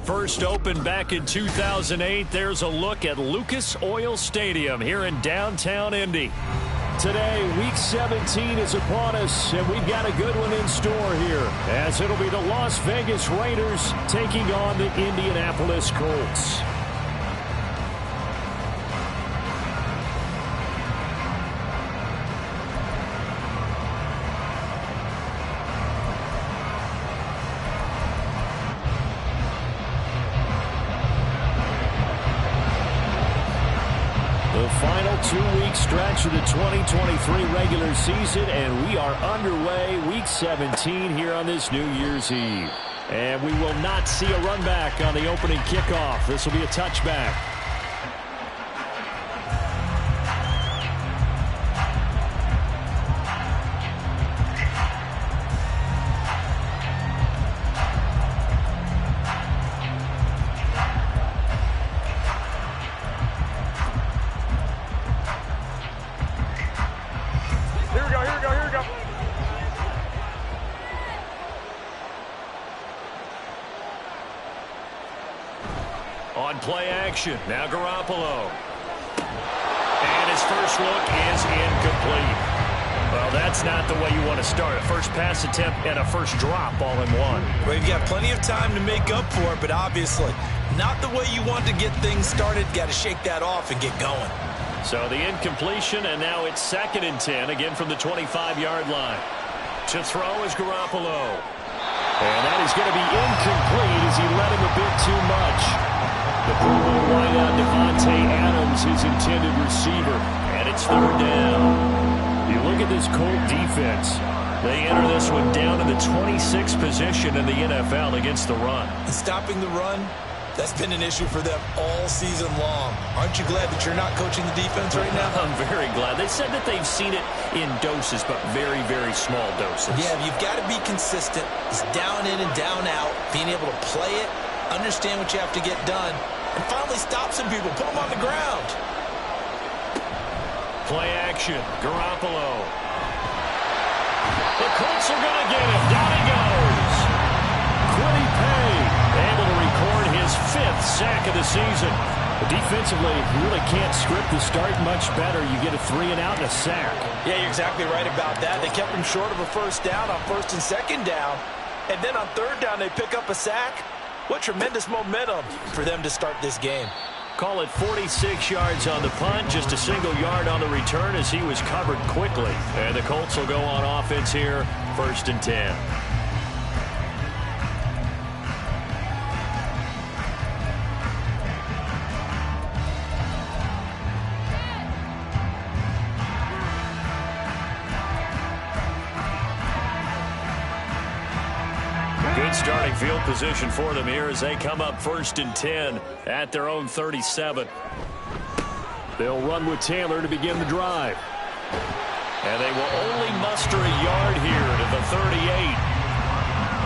first opened back in 2008. There's a look at Lucas Oil Stadium here in downtown Indy. Today, Week 17 is upon us, and we've got a good one in store here, as it'll be the Las Vegas Raiders taking on the Indianapolis Colts. Final 2-week stretch of the 2023 regular season, and we are underway Week 17 here on this New Year's Eve. And we will not see a run back on the opening kickoff. This will be a touchback. On play action, now Garoppolo. And his first look is incomplete. Well, that's not the way you want to start. A first pass attempt and a first drop all in one. Well, you've got plenty of time to make up for it, but obviously not the way you want to get things started. Got to shake that off and get going. So the incompletion, and now it's 2nd and 10, again from the 25-yard line. To throw is Garoppolo. And that is going to be incomplete as he let him a bit too much. The Pro Bowl wideout Devontae Adams, his intended receiver, and it's 3rd down. You look at this Colt defense. They enter this one down to the 26th position in the NFL against the run. And stopping the run, that's been an issue for them all season long. Aren't you glad that you're not coaching the defense right now? I'm very glad. They said that they've seen it in doses, but very, very small doses. Yeah, you've got to be consistent. It's down in and down out, being able to play it, understand what you have to get done, and finally stop some people, put them on the ground. Play action, Garoppolo. The Colts are going to get him. Down he goes. Quiddy Pay able to record his 5th sack of the season. But defensively, you really can't script the start much better. You get a 3-and-out and a sack. Yeah, you're exactly right about that. They kept him short of a first down on 1st and 2nd down. And then on 3rd down, they pick up a sack. What tremendous momentum for them to start this game. Call it 46 yards on the punt, just a single yard on the return as he was covered quickly. And the Colts will go on offense here, 1st and 10. Good starting field position for them here as they come up 1st and 10 at their own 37. They'll run with Taylor to begin the drive. And they will only muster a yard here to the 38.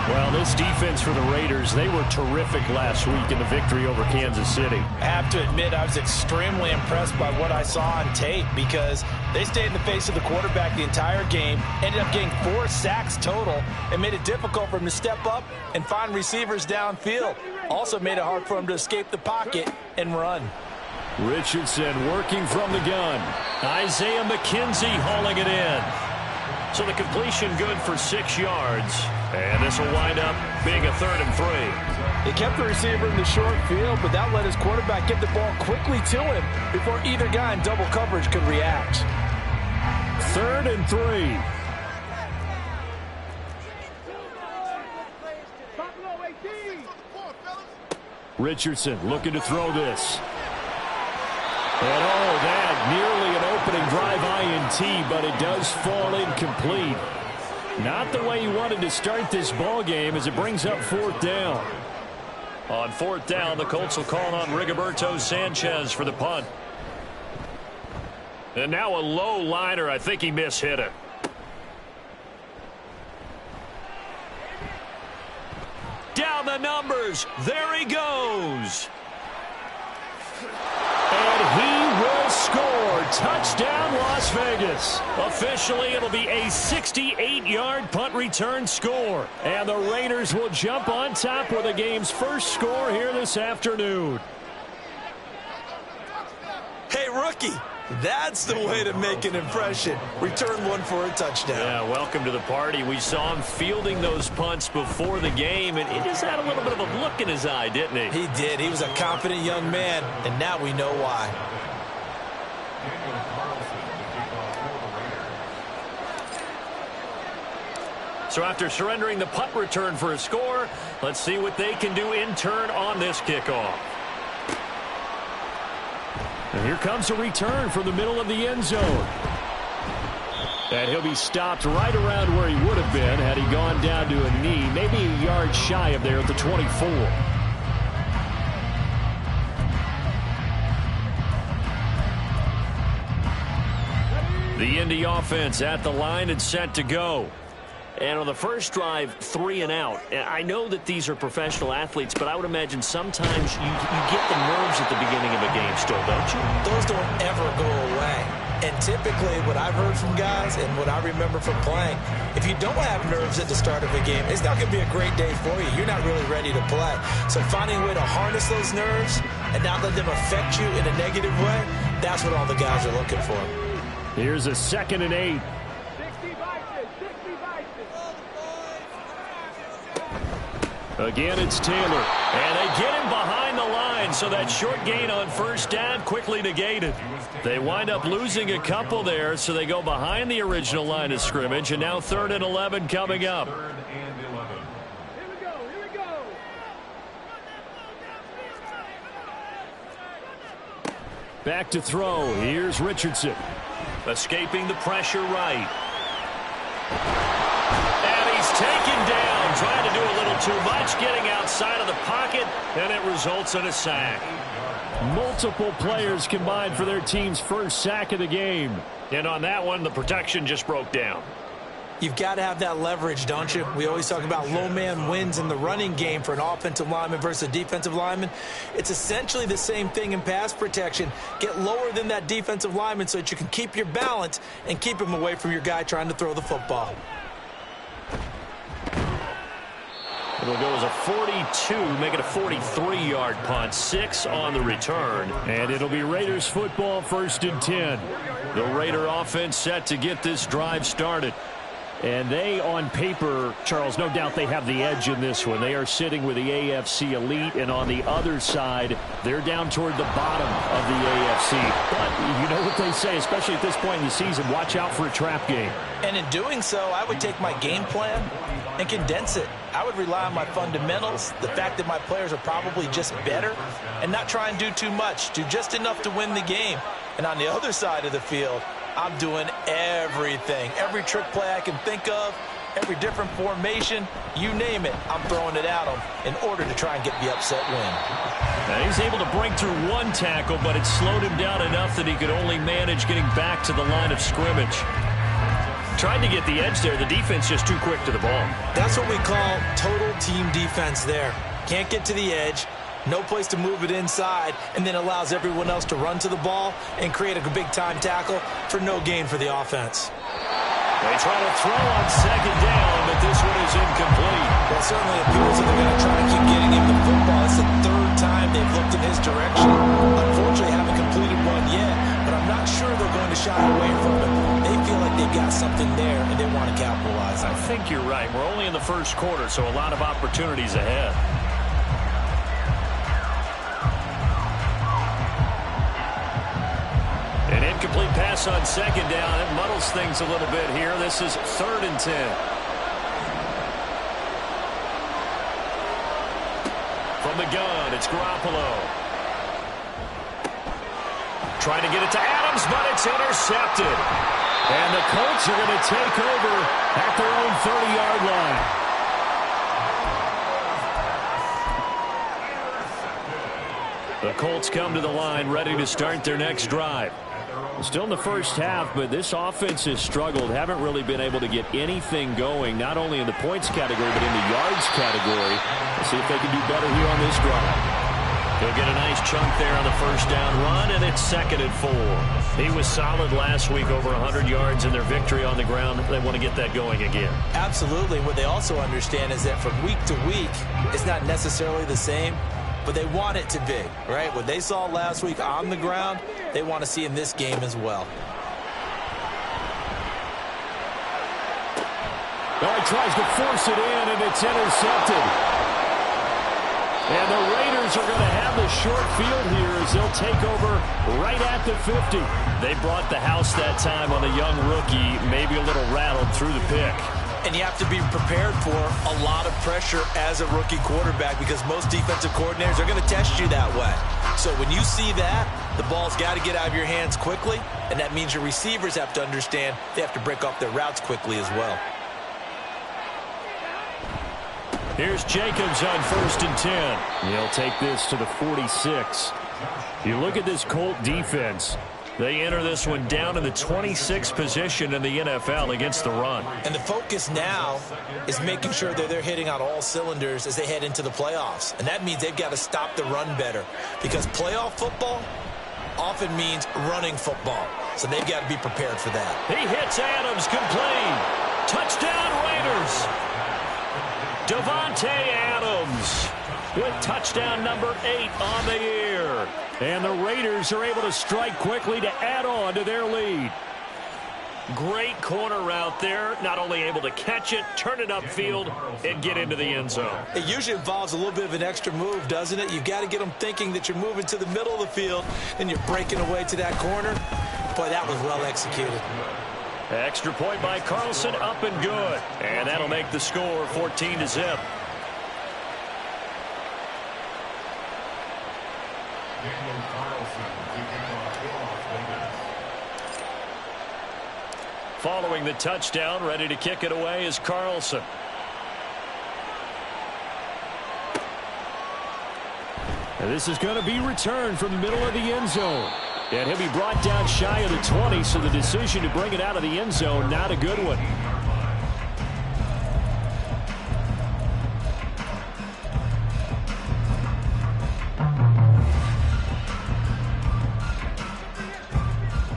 Well, this defense for the Raiders, they were terrific last week in the victory over Kansas City. I have to admit, I was extremely impressed by what I saw on tape because they stayed in the face of the quarterback the entire game, ended up getting 4 sacks total, and made it difficult for him to step up and find receivers downfield. Also made it hard for him to escape the pocket and run. Richardson working from the gun. Isaiah McKenzie hauling it in. So the completion good for 6 yards. And this will wind up being a 3rd and 3. They kept the receiver in the short field, but that let his quarterback get the ball quickly to him before either guy in double coverage could react. 3rd and 3. Richardson looking to throw this. And oh, that nearly an opening drive INT, but it does fall incomplete. Not the way he wanted to start this ball game as it brings up 4th down. On 4th down, the Colts will call on Rigoberto Sanchez for the punt. And now a low liner. I think he mishit it. Down the numbers. There he goes. And he will score. Touchdown, Las Vegas. Officially, it'll be a 68-yard punt return score. And the Raiders will jump on top with the game's first score here this afternoon. Hey, rookie, that's the way to make an impression. Return one for a touchdown. Yeah, welcome to the party. We saw him fielding those punts before the game, and he just had a little bit of a look in his eye, didn't he? He did. He was a confident young man, and now we know why. So after surrendering the punt return for a score, let's see what they can do in turn on this kickoff. And here comes a return from the middle of the end zone. And he'll be stopped right around where he would have been had he gone down to a knee, maybe a yard shy of there at the 24. The Indy offense at the line and set to go. And on the first drive, 3 and out. And I know that these are professional athletes, but I would imagine sometimes you get the nerves at the beginning of a game still, don't you? Those don't ever go away. And typically what I've heard from guys and what I remember from playing, if you don't have nerves at the start of a game, it's not going to be a great day for you. You're not really ready to play. So finding a way to harness those nerves and not let them affect you in a negative way, that's what all the guys are looking for. Here's a 2nd and 8. Again, it's Taylor. And they get him behind the line, so that short gain on first down quickly negated. They wind up losing a couple there, so they go behind the original line of scrimmage, and now 3rd and 11 coming up. Back to throw. Here's Richardson. Escaping the pressure right. And he's taken down, trying to do a little too much, getting outside of the pocket, and it results in a sack. Multiple players combined for their team's first sack of the game. And on that one, the protection just broke down. You've got to have that leverage, don't you? We always talk about low man wins in the running game for an offensive lineman versus a defensive lineman. It's essentially the same thing in pass protection. Get lower than that defensive lineman so that you can keep your balance and keep him away from your guy trying to throw the football. It'll go as a 42, make it a 43-yard punt, 6 on the return. And it'll be Raiders football, 1st and 10. The Raider offense set to get this drive started. And they, on paper, Charles, no doubt they have the edge in this one. They are sitting with the AFC elite, and on the other side, they're down toward the bottom of the AFC. But you know what they say, especially at this point in the season, watch out for a trap game. And in doing so, I would take my game plan and condense it. I would rely on my fundamentals, the fact that my players are probably just better, and not try and do too much, do just enough to win the game. And on the other side of the field, I'm doing everything. Every trick play I can think of, every different formation, you name it, I'm throwing it at him in order to try and get the upset win. Now he's able to break through one tackle, but it slowed him down enough that he could only manage getting back to the line of scrimmage. Tried to get the edge there. The defense just too quick to the ball. That's what we call total team defense there. Can't get to the edge. No place to move it inside, and then allows everyone else to run to the ball and create a big-time tackle for no gain for the offense. They try to throw on 2nd down, but this one is incomplete. Well, it certainly appears that they're going to try to keep getting him the football. It's the 3rd time they've looked in his direction. Unfortunately, haven't completed one yet, but I'm not sure they're going to shy away from it. They feel like they've got something there, and they want to capitalize on it. I think you're right. We're only in the first quarter, so a lot of opportunities ahead. An incomplete pass on 2nd down. It muddles things a little bit here. This is 3rd and 10. From the gun, it's Garoppolo. Trying to get it to Adams, but it's intercepted. And the Colts are going to take over at their own 30-yard line. The Colts come to the line ready to start their next drive. Still in the first half, but this offense has struggled. Haven't really been able to get anything going, not only in the points category, but in the yards category. Let's see if they can do better here on this drive. He'll get a nice chunk there on the first down run, and it's 2nd and 4. He was solid last week, over 100 yards in their victory on the ground. They want to get that going again. Absolutely. What they also understand is that from week to week, it's not necessarily the same, but they want it to be, right? What they saw last week on the ground, they want to see in this game as well. Oh, he tries to force it in, and it's intercepted. And the Raiders are going to have the short field here as they'll take over right at the 50. They brought the house that time on the young rookie, maybe a little rattled through the pick. And you have to be prepared for a lot of pressure as a rookie quarterback because most defensive coordinators are going to test you that way. So when you see that, the ball's got to get out of your hands quickly, and that means your receivers have to understand they have to break off their routes quickly as well. Here's Jacobs on 1st and 10. He'll take this to the 46. You look at this Colt defense. They enter this one down in the 26th position in the NFL against the run. And the focus now is making sure that they're hitting on all cylinders as they head into the playoffs. And that means they've got to stop the run better because playoff football often means running football. So they've got to be prepared for that. He hits Adams, complete. Touchdown Raiders. Davante Adams with touchdown number 8 on the year. And the Raiders are able to strike quickly to add on to their lead. Great corner route there. Not only able to catch it, turn it upfield, and get into the end zone. It usually involves a little bit of an extra move, doesn't it? You've got to get them thinking that you're moving to the middle of the field and you're breaking away to that corner. Boy, that was well executed. Extra point by Carlson, up and good. And that'll make the score 14-0. Following the touchdown, ready to kick it away is Carlson. And this is going to be returned from the middle of the end zone. And he'll be brought down shy of the 20, so the decision to bring it out of the end zone, not a good one.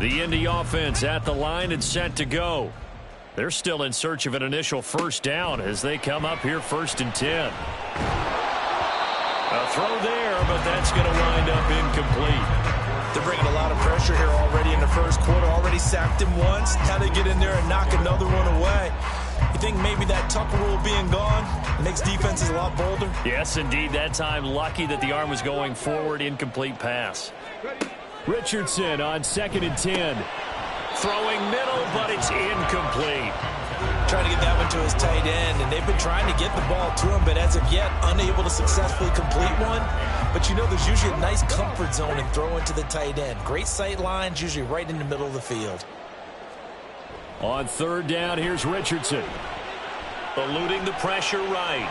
The Indy offense at the line and set to go. They're still in search of an initial first down as they come up here 1st and 10. A throw there, but that's going to wind up incomplete. They're bringing a lot of pressure here already in the first quarter. Already sacked him once. How they get in there and knock another one away. You think maybe that Tucker rule being gone makes defenses a lot bolder? Yes, indeed. That time lucky that the arm was going forward. Incomplete pass. Richardson on 2nd and 10. Throwing middle, but it's incomplete. Trying to get that one to his tight end, and they've been trying to get the ball to him, but as of yet, unable to successfully complete one. But you know there's usually a nice comfort zone in throwing to the tight end. Great sight lines, usually right in the middle of the field. On 3rd down, here's Richardson. Eluding the pressure right.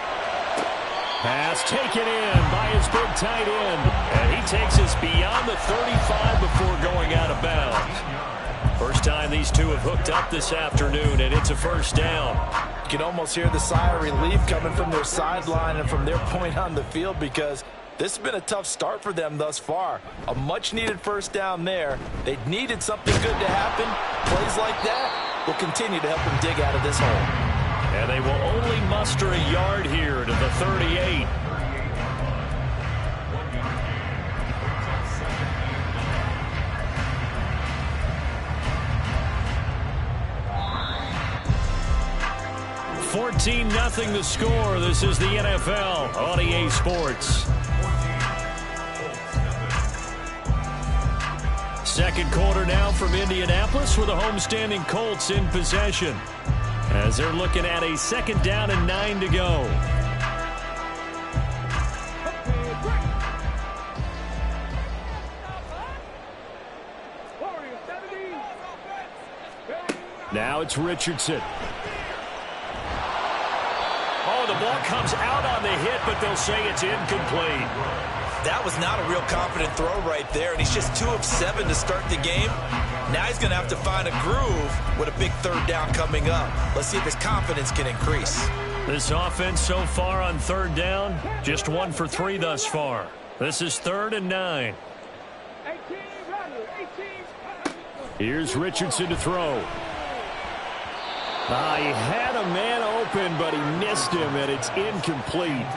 Pass taken in by his big tight end. And he takes us beyond the 35 before going out of bounds. First time these two have hooked up this afternoon, and it's a first down. You can almost hear the sigh of relief coming from their sideline and from their point on the field because this has been a tough start for them thus far. A much-needed first down there. They needed something good to happen. Plays like that will continue to help them dig out of this hole. And they will only muster a yard here to the 38. (14-0) the score. This is the NFL on EA Sports. Second quarter now from Indianapolis with the homestanding Colts in possession, as they're looking at a 2nd down and 9 to go. Now it's Richardson. Oh, the ball comes out on the hit, but they'll say it's incomplete. That was not a real confident throw right there, and he's just 2 of 7 to start the game. Now he's going to have to find a groove with a big 3rd down coming up. Let's see if his confidence can increase. This offense so far on 3rd down, just 1 for 3 thus far. This is 3rd and 9. Here's Richardson to throw. He had a man open, but he missed him, and it's incomplete.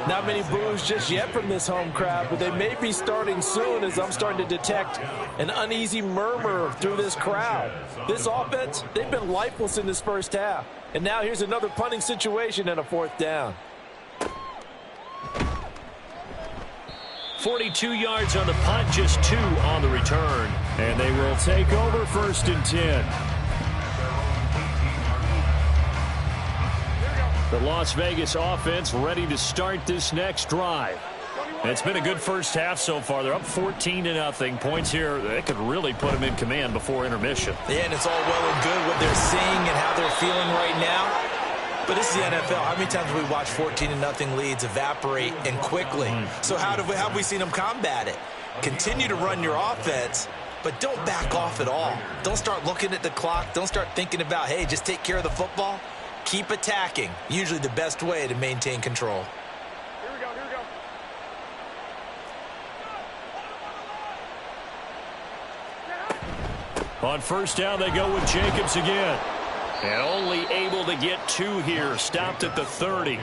Not many boos just yet from this home crowd, but they may be starting soon as I'm starting to detect an uneasy murmur through this crowd. This offense, they've been lifeless in this first half. And now here's another punting situation and a 4th down. 42 yards on the punt, just 2 on the return. And they will take over 1st and 10. The Las Vegas offense ready to start this next drive. It's been a good first half so far. They're up 14-0. Points here, they could really put them in command before intermission. Yeah, and it's all well and good what they're seeing and how they're feeling right now. But this is the NFL. How many times have we watched 14-0 leads evaporate and quickly? So how have we seen them combat it? Continue to run your offense, but don't back off at all. Don't start looking at the clock. Don't start thinking about, hey, just take care of the football. Keep attacking. Usually the best way to maintain control. Here we go. On 1st down, they go with Jacobs again. And only able to get 2 here. Stopped at the 30.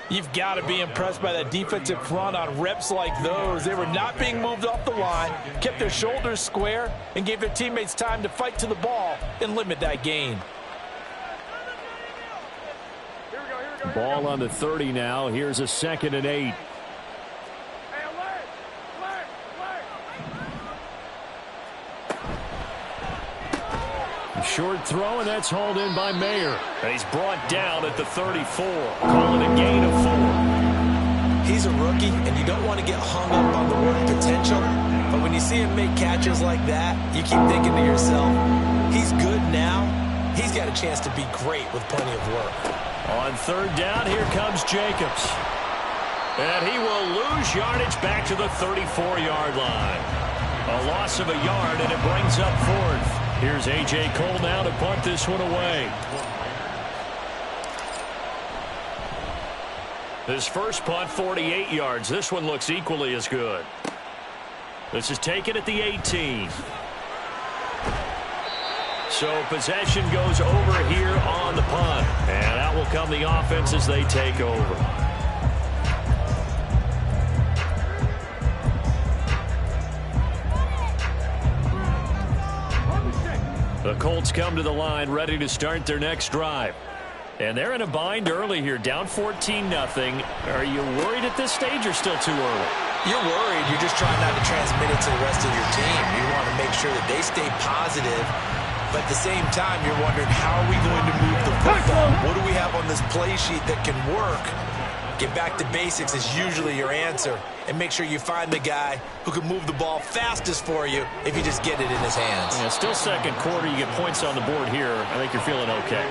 You've got to be impressed by that defensive front on reps like those. They were not being moved off the line, kept their shoulders square, and gave their teammates time to fight to the ball and limit that gain. Ball on the 30 now. Here's a 2nd and 8. Short throw, and that's hauled in by Mayer. And he's brought down at the 34. Call it a gain of 4. He's a rookie, and you don't want to get hung up on the word potential. But when you see him make catches like that, you keep thinking to yourself, he's good now. He's got a chance to be great with plenty of work. On 3rd down, here comes Jacobs. And he will lose yardage back to the 34-yard line. A loss of a yard, and it brings up 4th. Here's A.J. Cole now to punt this one away. His first punt, 48 yards. This one looks equally as good. This is taken at the 18. So possession goes over here on the punt. And out will come the offense as they take over. The Colts come to the line ready to start their next drive. And they're in a bind early here, down 14-0. Are you worried at this stage or still too early? You're worried. You're just trying not to transmit it to the rest of your team. You want to make sure that they stay positive. But at the same time, you're wondering, how are we going to move the football? What do we have on this play sheet that can work? Get back to basics is usually your answer. And make sure you find the guy who can move the ball fastest for you if you just get it in his hands. Yeah, still second quarter. You get points on the board here. I think you're feeling okay.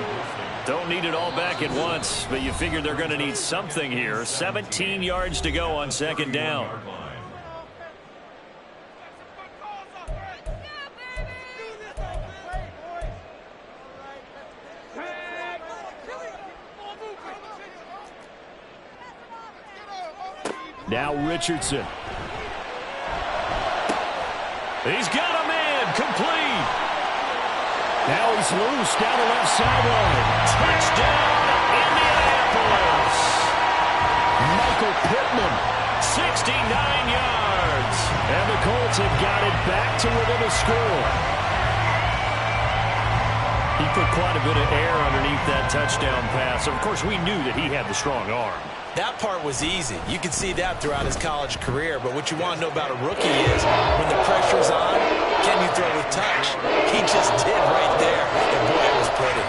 Don't need it all back at once, but you figure they're going to need something here. 17 yards to go on 2nd down. Now Richardson. He's got a man complete. Now he's loose down the left sideline. Touchdown, Indianapolis. Michael Pittman, 69 yards. And the Colts have got it back to within a score. He put quite a bit of air underneath that touchdown pass. Of course, we knew that he had the strong arm. That part was easy. You could see that throughout his college career. But what you want to know about a rookie is when the pressure's on, can you throw with touch? He just did right there. And boy, it was pretty.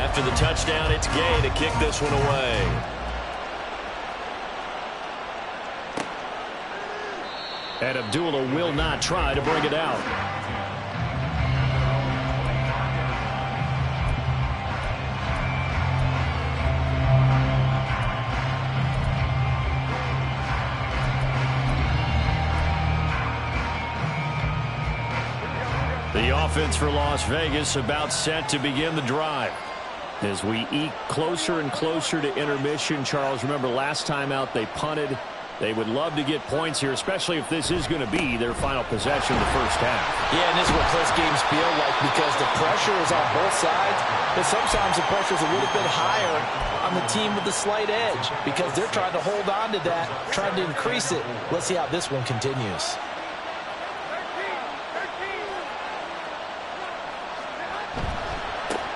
After the touchdown, it's Gay to kick this one away. And Abdullah will not try to bring it out. The offense for Las Vegas about set to begin the drive. As we eke closer and closer to intermission, Charles, remember last time out they punted. They would love to get points here, especially if this is going to be their final possession of the first half. Yeah, and this is what close games feel like because the pressure is on both sides, but sometimes the pressure is a little bit higher on the team with the slight edge because they're trying to hold on to that, trying to increase it. Let's see how this one continues.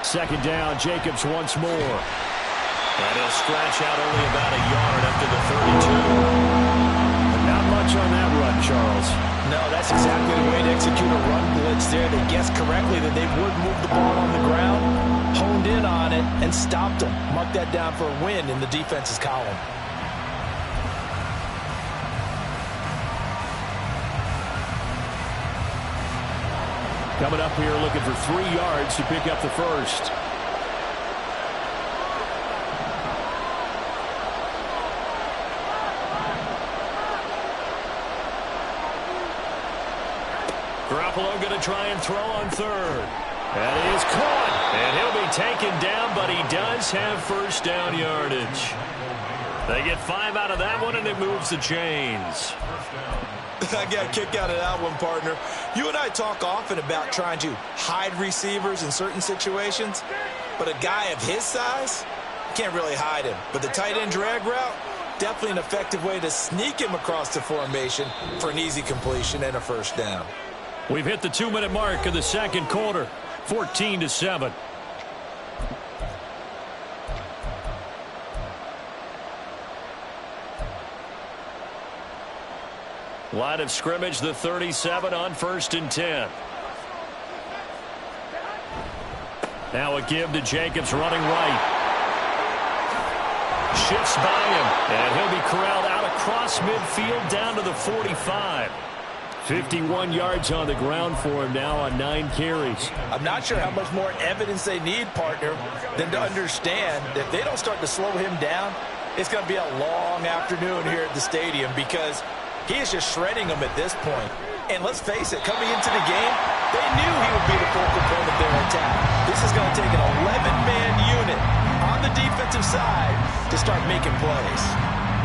Second down, Jacobs once more. And he'll scratch out only about a yard up to the 32. Not much on that run, Charles. No, that's exactly the way to execute a run blitz there. They guessed correctly that they would move the ball on the ground, honed in on it, and stopped them. Marked that down for a win in the defense's column. Coming up here looking for 3 yards to pick up the first. Garoppolo going to try and throw on third. That is caught. And he'll be taken down, but he does have first down yardage. They get 5 out of that one, and it moves the chains. I got a kick out of that one, partner. You and I talk often about trying to hide receivers in certain situations, but a guy of his size, can't really hide him. But the tight end drag route, definitely an effective way to sneak him across the formation for an easy completion and a first down. We've hit the 2-minute mark of the second quarter, 14-7. Line of scrimmage, the 37 on 1st and 10. Now a give to Jacobs running right. Shifts by him, and he'll be corralled out across midfield down to the 45. 51 yards on the ground for him now on 9 carries. I'm not sure how much more evidence they need, partner, than to understand that if they don't start to slow him down, it's going to be a long afternoon here at the stadium because he is just shredding them at this point. And let's face it, coming into the game, they knew he would be the focal point of their attack. This is going to take an 11-man unit on the defensive side to start making plays.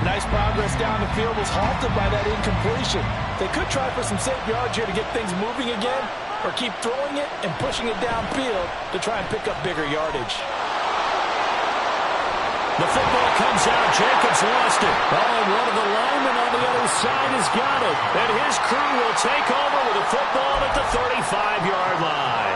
Nice progress down the field was halted by that incompletion. They could try for some safe yards here to get things moving again, or keep throwing it and pushing it downfield to try and pick up bigger yardage. The football comes out. Jacobs lost it. Oh, and one of the linemen on the other side has got it. And his crew will take over with a football at the 35-yard line.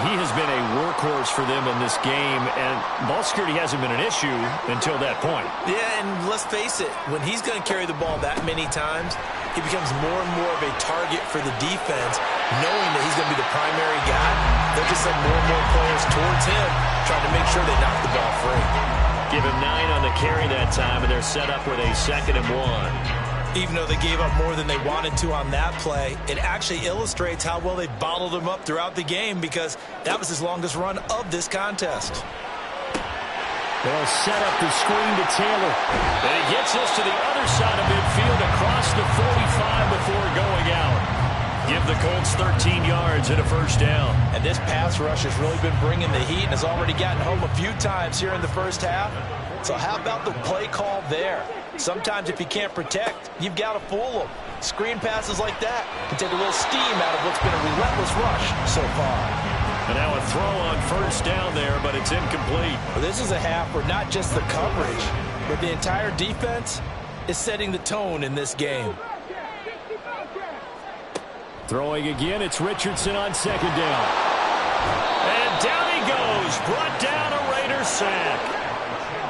He has been a workhorse for them in this game, and ball security hasn't been an issue until that point. Yeah, and let's face it, when he's going to carry the ball that many times, he becomes more and more of a target for the defense, knowing that he's going to be the primary guy. They'll just send more and more players towards him, trying to make sure they knock the ball free. Give him 9 on the carry that time, and they're set up with a 2nd and 1. Even though they gave up more than they wanted to on that play, it actually illustrates how well they bottled him up throughout the game because that was his longest run of this contest. They'll set up the screen to Taylor. And he gets us to the other side of midfield across the 45 before going out. Give the Colts 13 yards and a first down. And this pass rush has really been bringing the heat and has already gotten home a few times here in the first half. So how about the play call there? Sometimes if you can't protect, you've got to fool them. Screen passes like that can take a little steam out of what's been a relentless rush so far. And now a throw on first down there, but it's incomplete. Well, this is a half where not just the coverage, but the entire defense is setting the tone in this game. Throwing again, it's Richardson on 2nd down. And down he goes, brought down a Raider sack.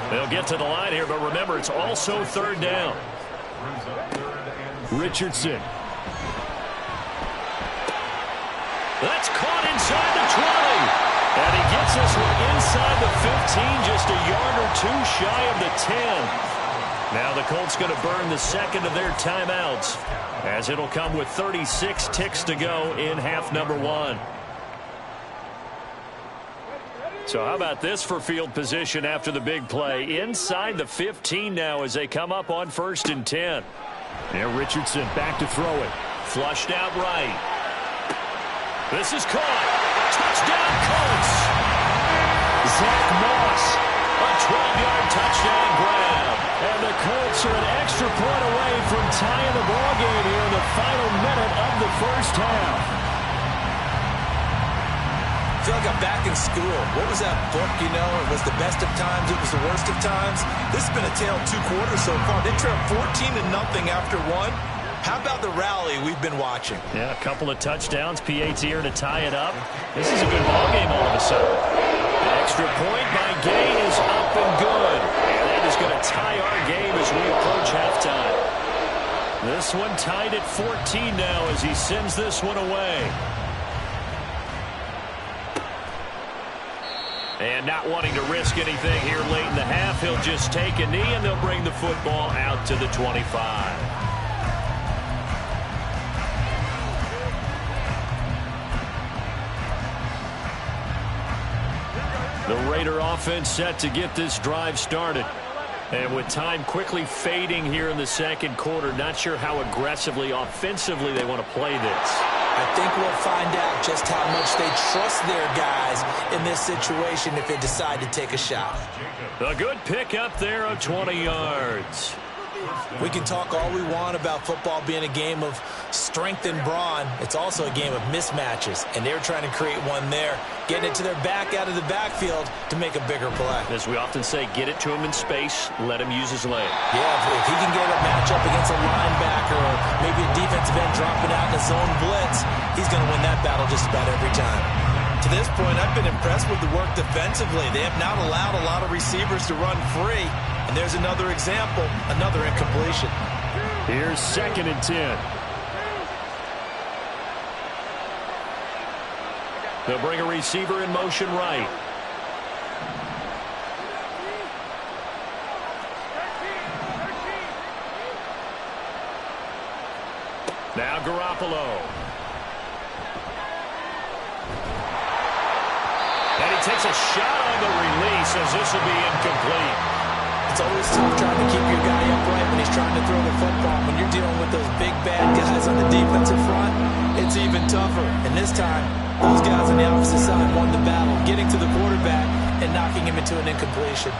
They'll get to the line here, but remember, it's also 3rd down. Richardson. That's caught inside the 20. And he gets us inside the 15, just a yard or 2 shy of the 10. Now the Colts going to burn the 2nd of their timeouts, as it'll come with 36 ticks to go in half number 1. So how about this for field position after the big play? Inside the 15 now as they come up on 1st and 10. Now Richardson back to throw it. Flushed out right. This is caught. Touchdown, Colts. Zach Moss, a 12-yard touchdown grab. And the Colts are an extra point away from tying the ball game here in the final minute of the first half. I feel like I'm back in school. What was that book, you know? It was the best of times. It was the worst of times. This has been a tale of two quarters so far. They trailed 14-0 after one. How about the rally we've been watching? Yeah, a couple of touchdowns. PAT here to tie it up. This is a good ball game all of a sudden. An extra point by Gay is up and good. And that is going to tie our game as we approach halftime. This one tied at 14 now as he sends this one away. And not wanting to risk anything here late in the half, he'll just take a knee and they'll bring the football out to the 25. The Raider offense set to get this drive started. And with time quickly fading here in the second quarter, not sure how aggressively, offensively they want to play this. I think we'll find out just how much they trust their guys in this situation if they decide to take a shot. A good pickup there of 20 yards. We can talk all we want about football being a game of strength and brawn. It's also a game of mismatches, and they're trying to create one there, getting it to their back out of the backfield to make a bigger play. As we often say, get it to him in space, let him use his leg. Yeah, if he can get a matchup against a linebacker or maybe a defensive end dropping out in a zone blitz, he's going to win that battle just about every time. To this point, I've been impressed with the work defensively. They have not allowed a lot of receivers to run free. And there's another example, another incompletion. Here's 2nd and 10. They'll bring a receiver in motion right. Now Garoppolo. And he takes a shot on the release as this will be incomplete. It's always tough trying to keep your guy upright when he's trying to throw the football. When you're dealing with those big, bad guys on the defensive front, it's even tougher. And this time, those guys on the opposite side won the battle, getting to the quarterback and knocking him into an incompletion.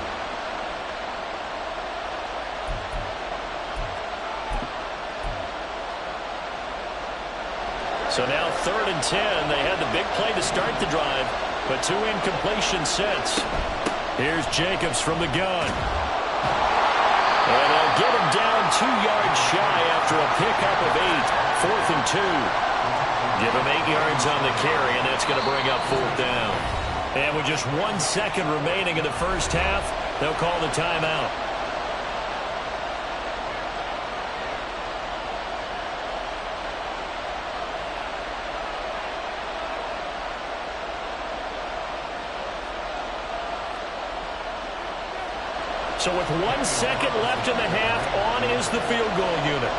So now 3rd and 10. They had the big play to start the drive, but 2 incompletions since. Here's Jacobs from the gun. And they'll get him down 2 yards shy after a pickup of 8. 4th and 2. Give him 8 yards on the carry, and that's going to bring up 4th down. And with just 1 second remaining in the first half, they'll call the timeout. So with 1 second left in the half, on is the field goal unit.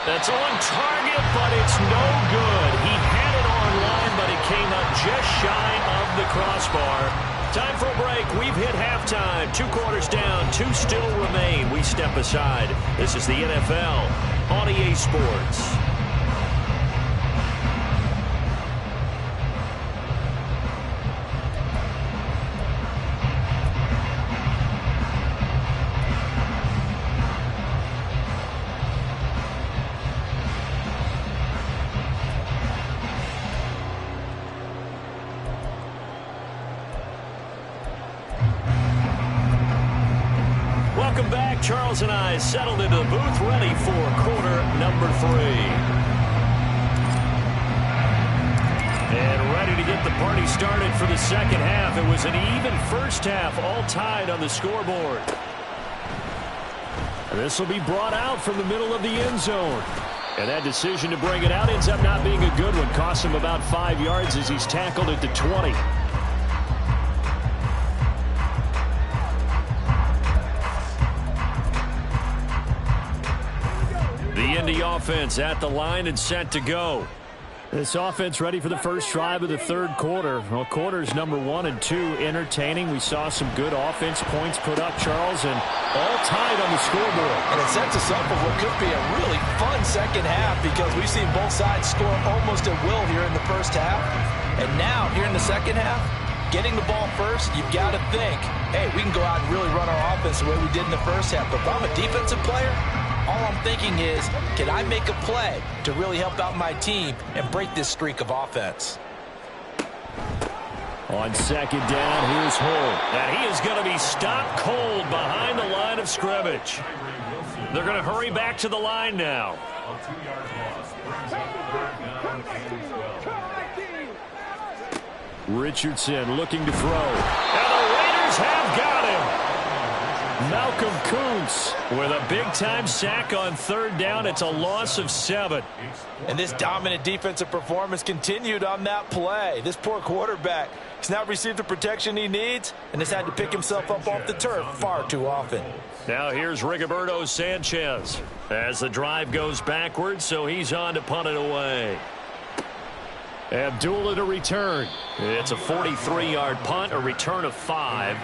That's on target, but it's no good. He had it on line, but it came up just shy of the crossbar. Time for a break. We've hit halftime. 2 quarters down. 2 still remain. We step aside. This is the NFL on EA Sports. Welcome back. Charles and I settled into the booth, ready for quarter number 3. And ready to get the party started for the second half. It was an even first half, all tied on the scoreboard. This will be brought out from the middle of the end zone. And that decision to bring it out ends up not being a good one. Costs him about 5 yards as he's tackled at the 20. The Indy offense at the line and set to go. This offense ready for the first drive of the third quarter. Well, quarters number 1 and 2 entertaining. We saw some good offense points put up, Charles, and all tied on the scoreboard. And it sets us up for what could be a really fun second half because we've seen both sides score almost at will here in the first half. And now, here in the second half, getting the ball first, you've got to think, hey, we can go out and really run our offense the way we did in the first half. But if I'm a defensive player, all I'm thinking is, can I make a play to really help out my team and break this streak of offense? On second down, here's Holt. And he is going to be stopped cold behind the line of scrimmage. They're going to hurry back to the line now. Richardson looking to throw. And the Raiders have got him. Malcolm Kuntz with a big-time sack on third down. It's a loss of 7. And this dominant defensive performance continued on that play. This poor quarterback has now received the protection he needs and has had to pick himself up off the turf far too often. Now here's Rigoberto Sanchez as the drive goes backwards, so he's on to punt it away. Abdullah to return. It's a 43-yard punt, a return of 5.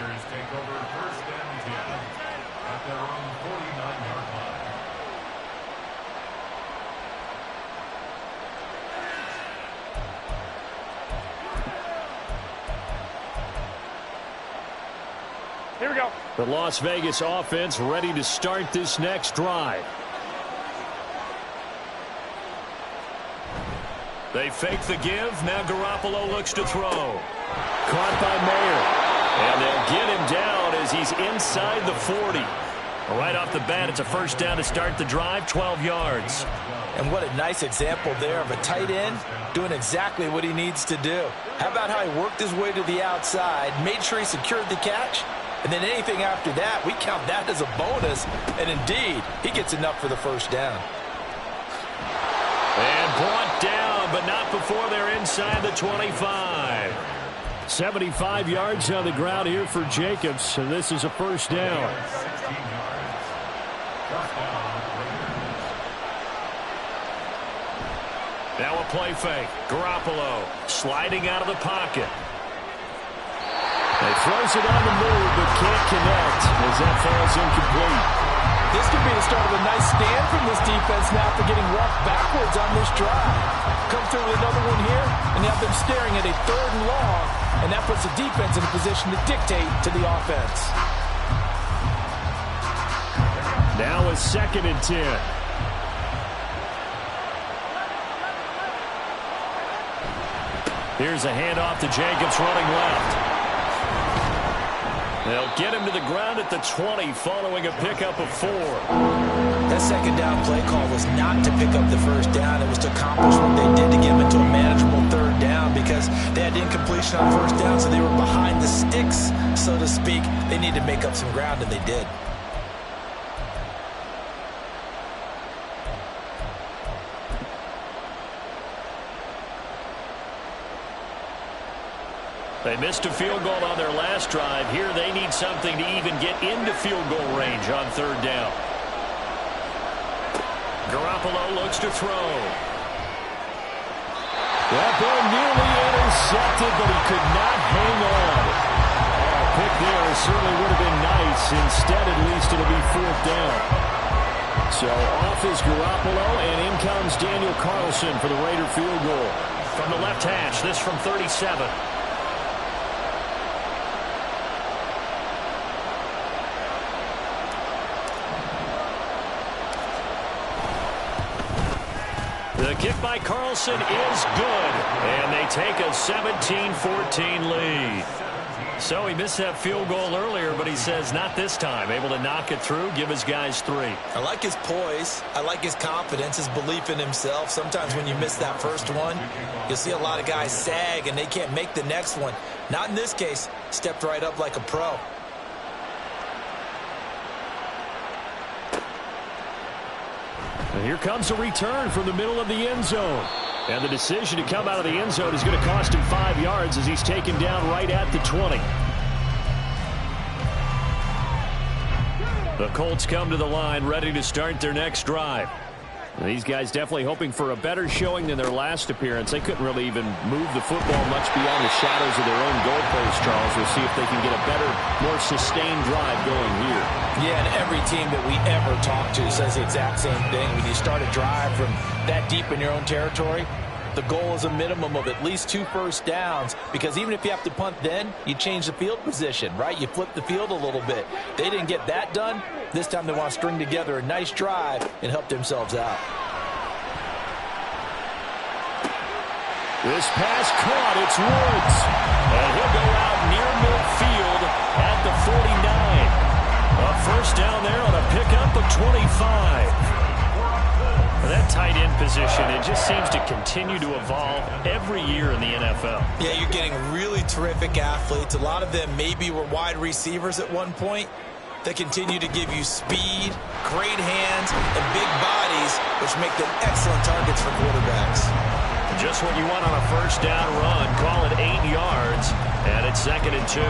Here we go. The Las Vegas offense ready to start this next drive. They fake the give. Now Garoppolo looks to throw. Caught by Mayer. And they'll get him down as he's inside the 40. Right off the bat, it's a first down to start the drive, 12 yards. And what a nice example there of a tight end doing exactly what he needs to do. How about how he worked his way to the outside, made sure he secured the catch, and then anything after that, we count that as a bonus. And indeed, he gets enough for the first down. And brought down, but not before they're inside the 25. 75 yards on the ground here for Jacobs, so this is a first down. Now a play fake. Garoppolo sliding out of the pocket. He throws it on the move, but can't connect as that falls incomplete. This could be the start of a nice stand from this defense now for getting walked backwards on this drive. Come through with another one here, and you have them staring at a 3rd and long, and that puts the defense in a position to dictate to the offense. Now a 2nd and 10. Here's a handoff to Jacobs running left. They'll get him to the ground at the 20 following a pickup of 4. That second down play call was not to pick up the first down. It was to accomplish what they did to get him into a manageable 3rd down because they had incompletion on first down, so they were behind the sticks, so to speak. They needed to make up some ground, and they did. They missed a field goal on their last drive. Here they need something to even get into field goal range on 3rd down. Garoppolo looks to throw. That ball nearly intercepted, but he could not hang on. A pick there certainly would have been nice. Instead, at least it'll be 4th down. So off is Garoppolo, and in comes Daniel Carlson for the Raider field goal. From the left hash, this from 37. The kick by Carlson is good, and they take a 17-14 lead. So he missed that field goal earlier, but he says not this time. Able to knock it through, give his guys 3. I like his poise. I like his confidence, his belief in himself. Sometimes when you miss that first one, you'll see a lot of guys sag, and they can't make the next one. Not in this case. Stepped right up like a pro. And here comes a return from the middle of the end zone. And the decision to come out of the end zone is going to cost him 5 yards as he's taken down right at the 20. The Colts come to the line ready to start their next drive. These guys definitely hoping for a better showing than their last appearance. They couldn't really even move the football much beyond the shadows of their own goalpost, Charles. We'll see if they can get a better, more sustained drive going here. Yeah, and every team that we ever talk to says the exact same thing. When you start a drive from that deep in your own territory, the goal is a minimum of at least 2 first downs, because even if you have to punt then, you change the field position, right? You flip the field a little bit. They didn't get that done. This time they want to string together a nice drive and help themselves out. This pass caught. It's Woods. And he'll go out near midfield at the 49. A first down there on a pickup of 25. That tight end position, it just seems to continue to evolve every year in the NFL. Yeah, you're getting really terrific athletes. A lot of them maybe were wide receivers at one point. They continue to give you speed, great hands, and big bodies, which make them excellent targets for quarterbacks. Just what you want on a first down run. Call it 8 yards, and it's 2nd and 2.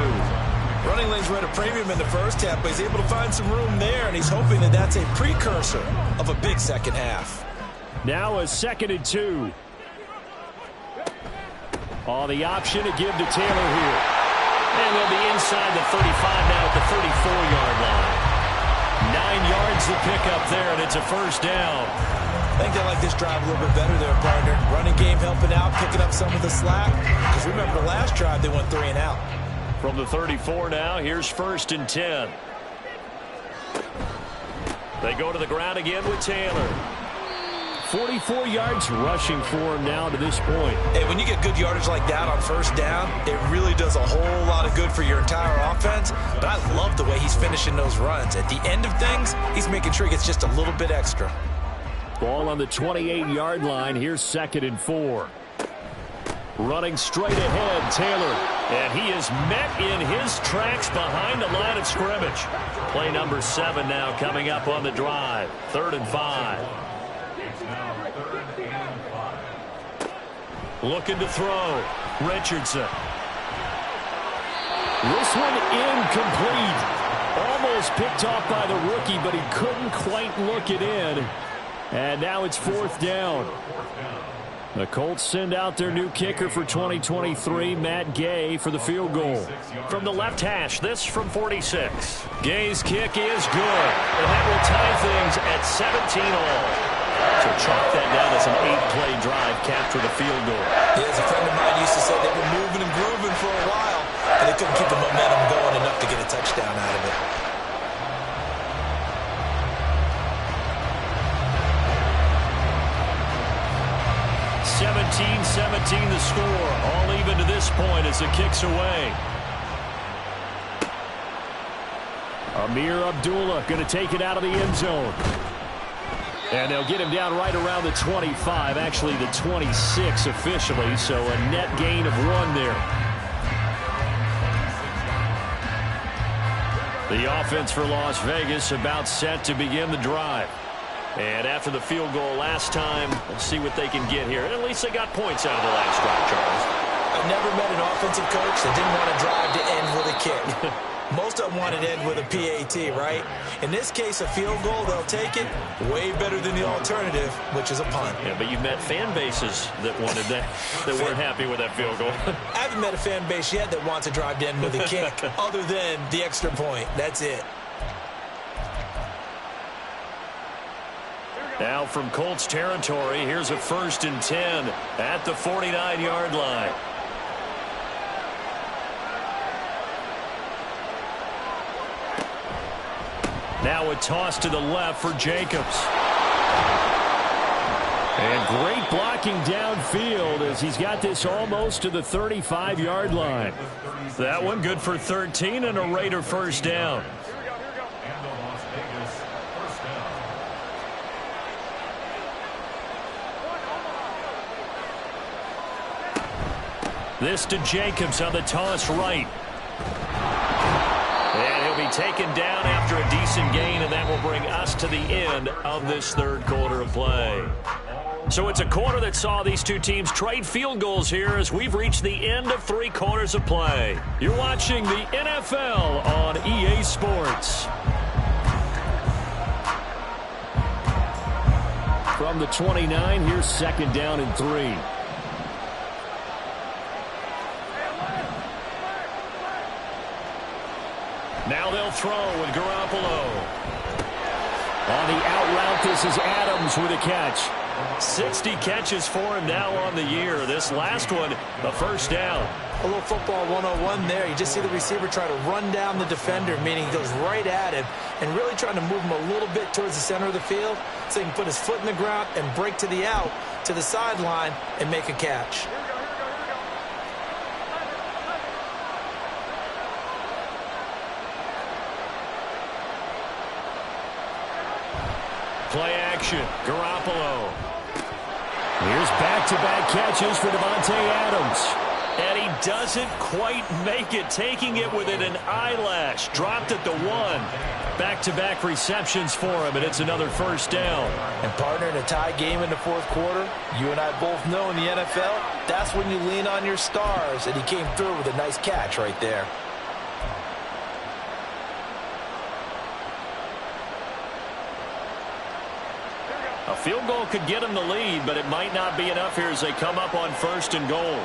Running lanes were at a premium in the first half, but he's able to find some room there, and he's hoping that that's a precursor of a big second half. Now a 2nd and 2. Oh, the option to give to Taylor here. And they'll be inside the 35 now at the 34-yard line. 9 yards to pick up there, and it's a first down. I think they like this drive a little bit better there, partner. Running game helping out, picking up some of the slack. Because remember the last drive, they went 3 and out. From the 34 now, here's 1st and 10. They go to the ground again with Taylor. 44 yards rushing for him now to this point. Hey, when you get good yardage like that on first down, it really does a whole lot of good for your entire offense. But I love the way he's finishing those runs. At the end of things, he's making sure he gets just a little bit extra. Ball on the 28-yard line. Here's 2nd and 4. Running straight ahead, Taylor. And he is met in his tracks behind the line of scrimmage. Play number 7 now coming up on the drive. 3rd and 5. Looking to throw. Richardson. This one incomplete. Almost picked off by the rookie, but he couldn't quite look it in. And now it's 4th down. The Colts send out their new kicker for 2023, Matt Gay, for the field goal. From the left hash, this from 46. Gay's kick is good, and that will tie things at 17 all. So chalk that down as an 8-play drive, capture the field goal. Yeah, as a friend of mine used to say, they were moving and grooving for a while, but they couldn't keep the momentum going enough to get a touchdown out of it. (17-17) the score. All even to this point as the kick's away. Amir Abdullah going to take it out of the end zone. And they'll get him down right around the 25, actually the 26 officially, so a net gain of 1 there. The offense for Las Vegas about set to begin the drive. And after the field goal last time, we'll see what they can get here. At least they got points out of the last drive, Charles. I've never met an offensive coach that didn't want to drive to end with a kick. Most of them want it to end with a PAT, right? In this case, a field goal, they'll take it. Way better than the alternative, which is a punt. Yeah, but you've met fan bases that wanted that weren't happy with that field goal. I haven't met a fan base yet that wants to drive to end with a kick, other than the extra point. That's it. Now from Colts territory, here's a 1st and 10 at the 49-yard line. Now a toss to the left for Jacobs. And great blocking downfield as he's got this almost to the 35-yard line. That one good for 13 and a Raider first down. This to Jacobs on the toss right. And he'll be taken down after a decent gain, and that will bring us to the end of this 3rd quarter of play. So it's a quarter that saw these two teams trade field goals here as we've reached the end of 3 quarters of play. You're watching the NFL on EA Sports. From the 29, here's second down and 3. Now they'll throw with Garoppolo. On the out route, this is Adams with a catch. 60 catches for him now on the year. This last one, a first down. A little football 101 there. You just see the receiver try to run down the defender, meaning he goes right at him and really trying to move him a little bit towards the center of the field so he can put his foot in the ground and break to the out, to the sideline, and make a catch. Play action, Garoppolo. Here's back-to-back catches for Davante Adams. And he doesn't quite make it, taking it within an eyelash. Dropped at the 1. Back-to-back receptions for him, and it's another first down. And partner, in a tie game in the fourth quarter, you and I both know in the NFL, that's when you lean on your stars, and he came through with a nice catch right there. A field goal could get him the lead, but it might not be enough here as they come up on first and goal.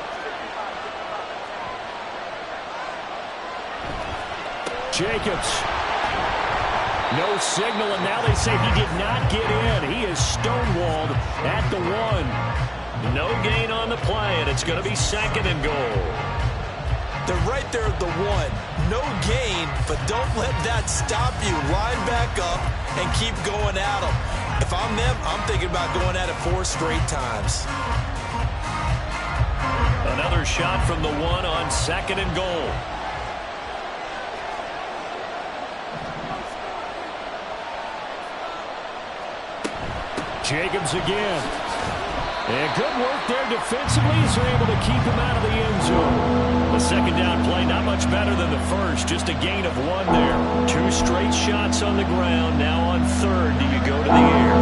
Jacobs. No signal, and now they say he did not get in. He is stonewalled at the 1. No gain on the play, and it's going to be second and goal. They're right there at the 1. No gain, but don't let that stop you. Line back up and keep going at them. If I'm them, I'm thinking about going at it 4 straight times. Another shot from the 1 on second and goal. Jacobs again. And good work there defensively as they're able to keep him out of the end zone. The second down play not much better than the first. Just a gain of 1 there. 2 straight shots on the ground. Now on third, do you go to the air?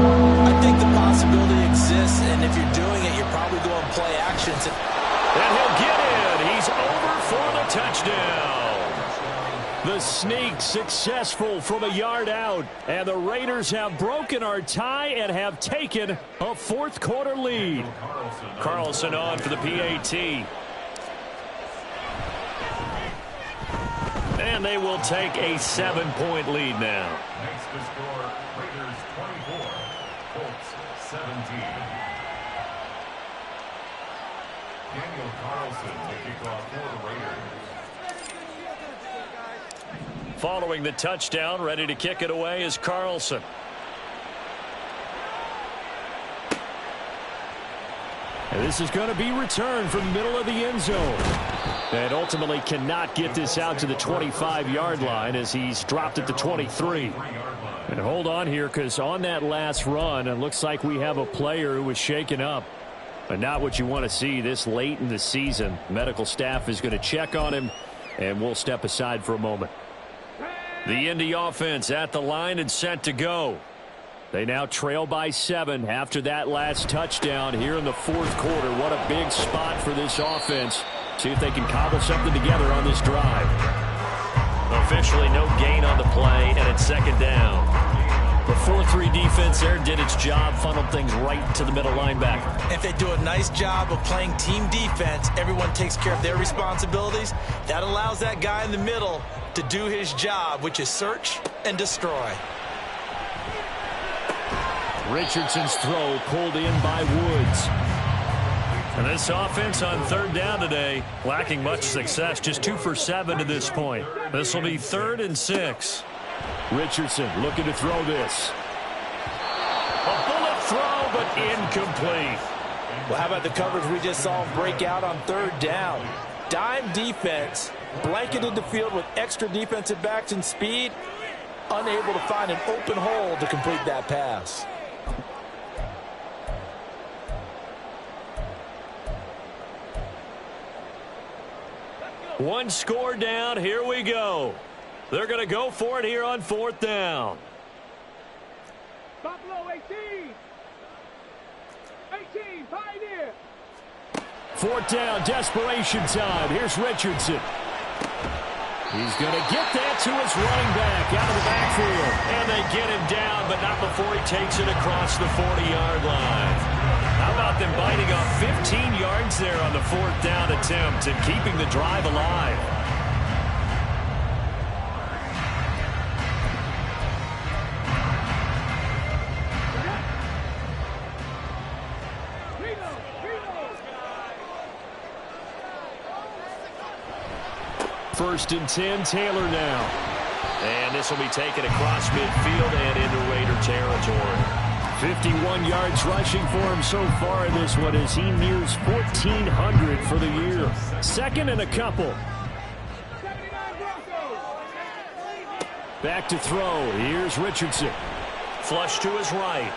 I think the possibility exists, and if you're doing it, you're probably going play actions. And he'll get in. He's over for the touchdown. The sneak successful from a yard out. And the Raiders have broken our tie and have taken a fourth quarter lead. Carlson on for the PAT. And they will take a 7-point lead now. Next to score, Raiders 24, Colts 17. Daniel Carlson to kick off for the Raiders. Following the touchdown, ready to kick it away is Carlson. And this is going to be returned from the middle of the end zone. And ultimately cannot get this out to the 25-yard line as he's dropped at the 23. And hold on here, because on that last run, it looks like we have a player who was shaken up. But not what you want to see this late in the season. Medical staff is going to check on him, and we'll step aside for a moment. The Indy offense at the line and set to go. They now trail by 7 after that last touchdown here in the fourth quarter. What a big spot for this offense. See if they can cobble something together on this drive. Officially no gain on the play, and it's second down. The 4-3 defense there did its job, funneled things right to the middle linebacker. If they do a nice job of playing team defense, everyone takes care of their responsibilities. That allows that guy in the middle to do his job, which is search and destroy. Richardson's throw pulled in by Woods. And this offense on third down today, lacking much success, just 2 for 7 to this point. This will be 3rd and 6. Richardson looking to throw this. A bullet throw, but incomplete. Well, how about the coverage we just saw break out on third down? Dime defense, blanketed the field with extra defensive backs and speed, unable to find an open hole to complete that pass. One score down. Here we go. They're going to go for it here on 4th down. Buffalo 18. 18, Pioneer. 4th down, desperation time. Here's Richardson. He's going to get that to his running back out of the backfield. And they get him down, but not before he takes it across the 40-yard line. How about them biting off 15 yards there on the 4th down attempt and keeping the drive alive? First and 10, Taylor now. And this will be taken across midfield and into Raider territory. 51 yards rushing for him so far in this one as he nears 1,400 for the year. Second and a couple. Back to throw. Here's Richardson. Flush to his right.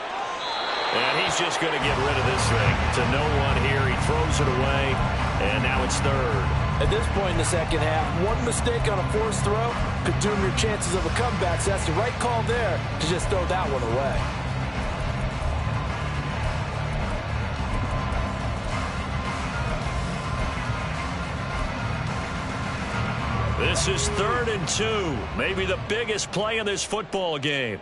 And he's just going to get rid of this thing to no one here. He throws it away, and now it's third. At this point in the second half, one mistake on a forced throw could doom your chances of a comeback. So that's the right call there to just throw that one away. This is 3rd and 2. Maybe the biggest play in this football game.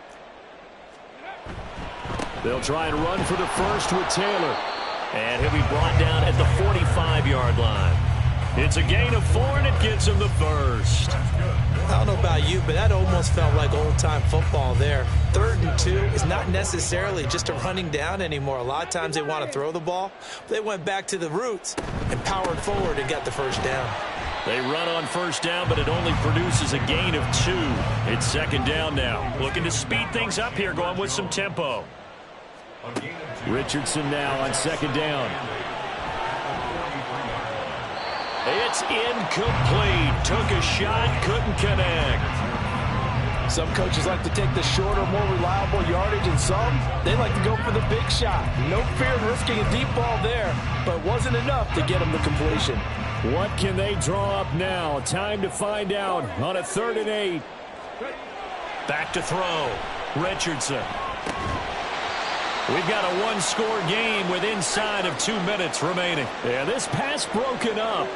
They'll try and run for the first with Taylor. And he'll be brought down at the 45-yard line. It's a gain of 4, and it gets him the first. I don't know about you, but that almost felt like old-time football there. 3rd and 2 is not necessarily just a running down anymore. A lot of times they want to throw the ball. They went back to the roots and powered forward and got the first down. They run on first down, but it only produces a gain of 2. It's second down now. Looking to speed things up here, going with some tempo. Richardson now on second down. It's incomplete. Took a shot, couldn't connect. Some coaches like to take the shorter, more reliable yardage, and some, they like to go for the big shot. No fear of risking a deep ball there, but it wasn't enough to get them the completion. What can they draw up now? Time to find out on a 3rd and 8. Back to throw. Richardson. We've got a one-score game with inside of 2 minutes remaining. Yeah, this pass broken up.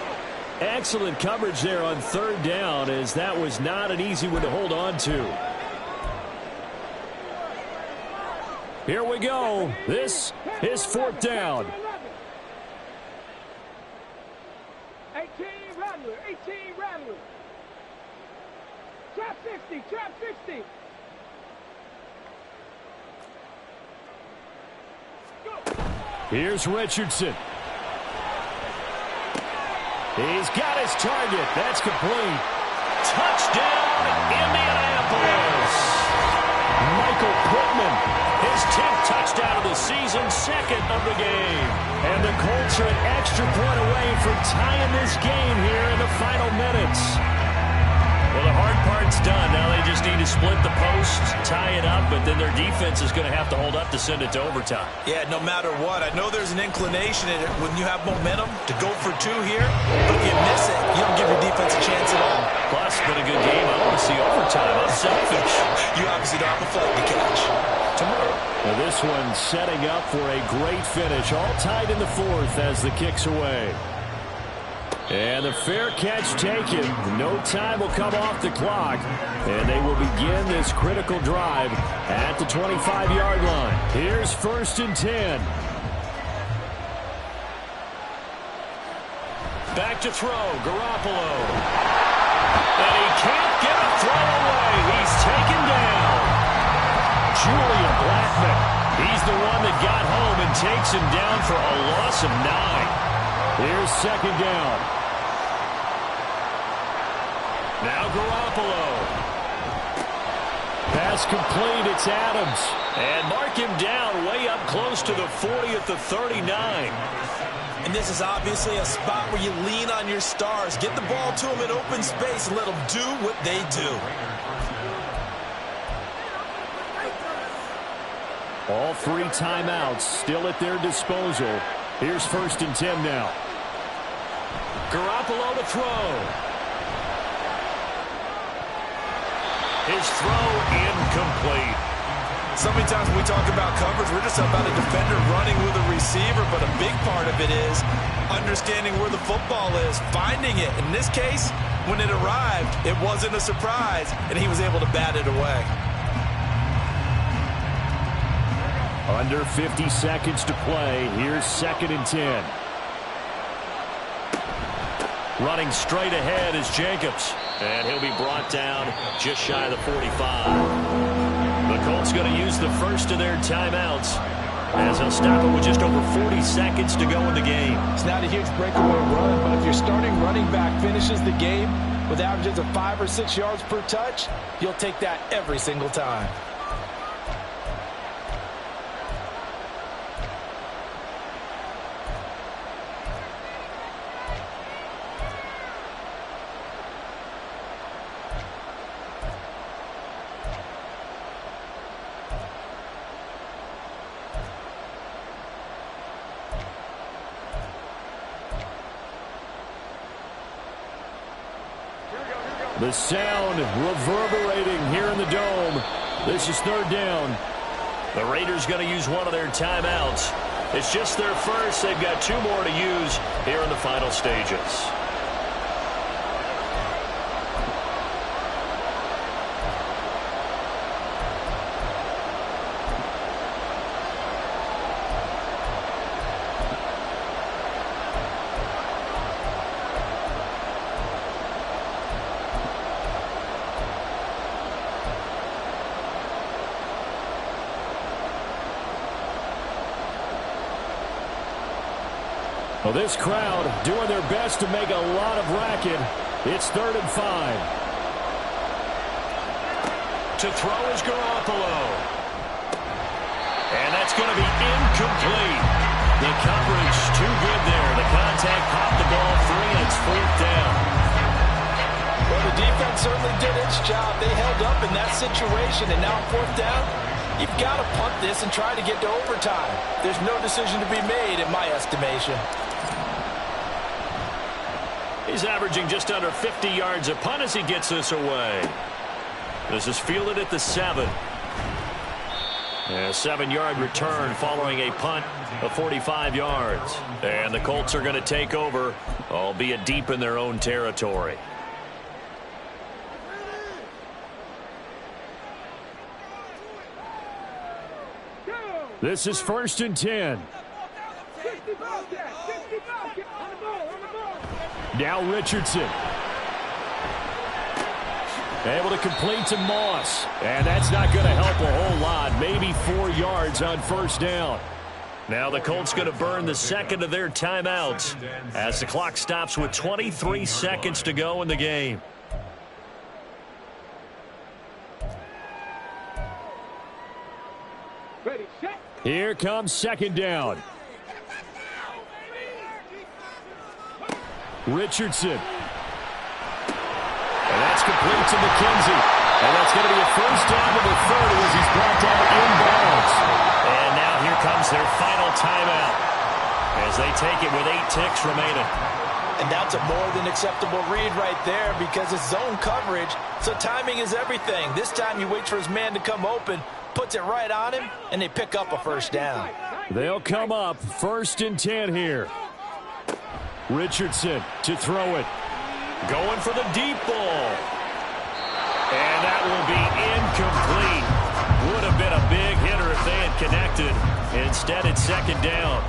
Excellent coverage there on 3rd down, as that was not an easy one to hold on to. Here we go. This is 4th down. 18 Rattler, 18 Rattler. Trap 60, trap 60. Here's Richardson. He's got his target. That's complete. Touchdown, Indianapolis. Michael Pittman, his 10th touchdown of the season, 2nd of the game. And the Colts are an extra point away from tying this game here in the final minutes. Well, the hard part's done. Now they just need to split the post, tie it up, but then their defense is going to have to hold up to send it to overtime. Yeah, no matter what. I know there's an inclination in it when you have momentum to go for 2 here, but if you miss it, you don't give your defense a chance at all. Plus, it's been a good game. I want to see overtime. I'm selfish. You obviously don't have a flight to catch. Tomorrow. Well, this one setting up for a great finish. All tied in the 4th as the kick's away. And the fair catch taken. No time will come off the clock. And they will begin this critical drive at the 25-yard line. Here's 1st and 10. Back to throw. Garoppolo. And he can't get a throw away. He's taken down. Julian Blackman. He's the one that got home and takes him down for a loss of 9. Here's second down. Now Garoppolo. Pass complete. It's Adams. And mark him down way up close to the 40 at the 39. And this is obviously a spot where you lean on your stars. Get the ball to them in open space and let them do what they do. All 3 timeouts still at their disposal. Here's 1st and 10 now. Garoppolo to throw. His throw incomplete. So many times when we talk about coverage, we're just about a defender running with a receiver, but a big part of it is understanding where the football is, finding it. In this case, when it arrived, it wasn't a surprise, and he was able to bat it away. Under 50 seconds to play. Here's 2nd and 10. Running straight ahead is Jacobs. And he'll be brought down just shy of the 45. The Colts going to use the first of their timeouts, as he'll stop it with just over 40 seconds to go in the game. It's not a huge breakaway run, but if your starting running back finishes the game with averages of 5 or 6 yards per touch, you'll take that every single time. The sound reverberating here in the dome. This is 3rd down. The Raiders going to use one of their timeouts. It's just their first. They've got 2 more to use here in the final stages. Well, this crowd doing their best to make a lot of racket. It's 3rd and 5. To throw is Garoppolo. And that's going to be incomplete. The coverage too good there. The contact popped the ball free, and it's 4th down. Well, the defense certainly did its job. They held up in that situation, and now 4th down, you've got to punt this and try to get to overtime. There's no decision to be made in my estimation. He's averaging just under 50 yards a punt as he gets this away. This is fielded at the 7. A 7-yard return following a punt of 45 yards. And the Colts are going to take over, albeit deep in their own territory. This is 1st and 10. Now Richardson. Able to complete to Moss. And that's not going to help a whole lot. Maybe 4 yards on 1st down. Now the Colts going to burn the 2nd of their timeouts as the clock stops with 23 seconds to go in the game. Ready, set. Here comes 2nd down. Richardson. And that's complete to McKenzie. And that's going to be a 1st down to the 30 as he's brought down inbounds. And now here comes their final timeout as they take it with 8 ticks remaining. And that's a more than acceptable read right there because it's zone coverage, so timing is everything. This time he waits for his man to come open, puts it right on him, and they pick up a 1st down. They'll come up 1st and 10 here. Richardson to throw it. Going for the deep ball. And that will be incomplete. Would have been a big hitter if they had connected. Instead, it's 2nd down.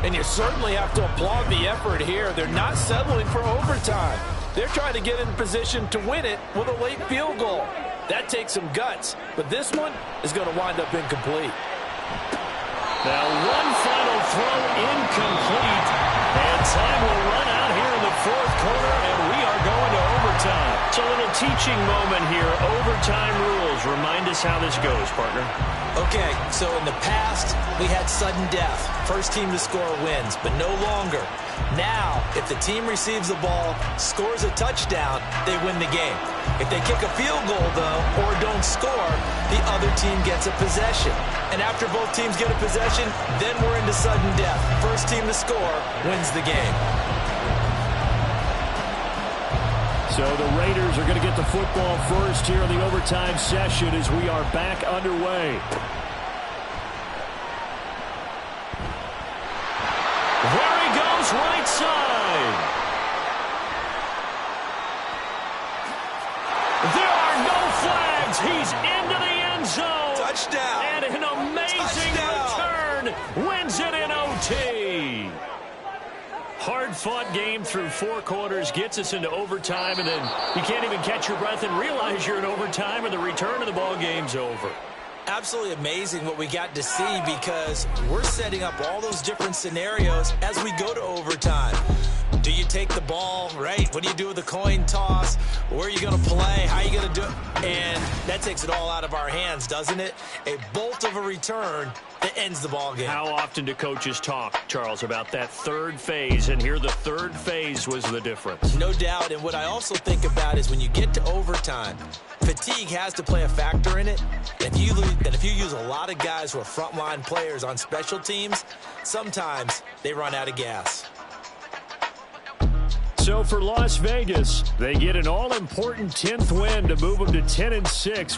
And you certainly have to applaud the effort here. They're not settling for overtime. They're trying to get in position to win it with a late field goal. That takes some guts, but this one is going to wind up incomplete. Now one final throw incomplete, and time will run out here in the 4th quarter, and we are going to overtime. So a little teaching moment here. Overtime rules. Remind us how this goes, partner. Okay, so in the past, we had sudden death. First team to score wins, but no longer. Now, if the team receives the ball, scores a touchdown, they win the game. If they kick a field goal, though, or don't score, the other team gets a possession. And after both teams get a possession, then we're into sudden death. First team to score wins the game. So the Raiders are going to get the football first here in the overtime session as we are back underway. There he goes, right side. runs. He's into the end zone. Touchdown. And an amazing return. Wins it in OT. Hard-fought game through 4 quarters, gets us into overtime, and then you can't even catch your breath and realize you're in overtime, and the return of the ball game's over. Absolutely amazing what we got to see, because we're setting up all those different scenarios as we go to overtime. Do you take the ball, right? What do you do with the coin toss? Where are you going to play? How are you going to do it? And that takes it all out of our hands, doesn't it? A bolt of a return that ends the ball game. How often do coaches talk, Charles, about that third phase? And here the third phase was the difference. No doubt. And what I also think about is when you get to overtime, fatigue has to play a factor in it. And if you use a lot of guys who are frontline players on special teams, sometimes they run out of gas. So for Las Vegas, they get an all-important 10th win to move them to 10-6.